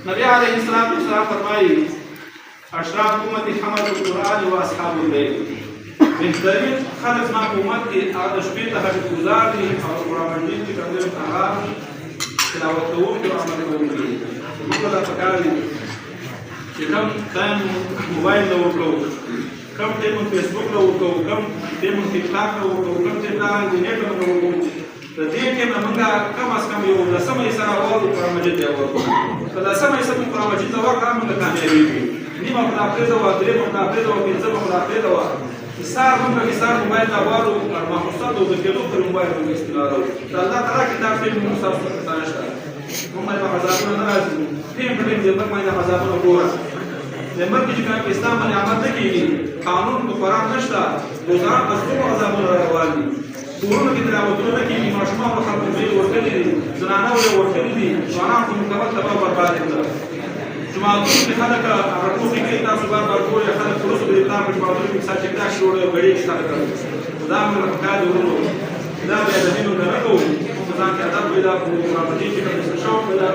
نبی علیه السلام فرمایي اشراف امت حمد القرآن و اصحاب اللیل بهترین خلق زما په امت کې هغه د شپې تهجد ګزار دي او قرآن مجید چې کوم دی هغه تلاوت کوونکي او عمل کوونکي موږ ته پکار دي چې کوم ټایم موبایل ته ورکوو کم ټایم فیسبوک ته ورکوو کم ټایم ټیک ټاک ته ورکوو کم ټایم انټرنیټ ته ورکوو د دې کې موږ کم از کم یو لسمه حصه راوړو قرآن مجید ته ورکوو که لسمه حصه قرآن مجید ته ورکړو موږ کامیابېږو نیمه خداپرېزه وه درېیمه خداپرېزه وه پنځمه خداپرېزه وه حساب موږ حساب موبایل ته غواړو ماخوستن د اوده کېدو پورې موبایل موږ استعمالوو د الله تعالی کتاب کې موږ ستاسو ته پته نشته موږ باندې په عذابونه نه راځي ټیم په ټیم د مرګ باندې عذابونه ګوره د مرګ چې کوم اسلام باندې عمل نه کېږي قانون په قرآن نشته روزانه په څومره عذابونه روان دي کورونو کې تلاوتونه نه کېږي ماشومانو خلکو بیل ورکړي دي زنانو یې ورکړي دي ځوانان خو مکمل تباه برباد کړه جماعتونو کې خلک راټوکې کوي تاسو بار بار ګورئ خلک وروسته د افطار په جماعتونو کې مثال چکداش جوړوي او ګډې کې خلک دا موږ له پکار دي ورونو دا بې ادبي موږ نه کوو موږ ځان کې ادب پیدا کړو قرآن مجید کې کوم شوق پیدا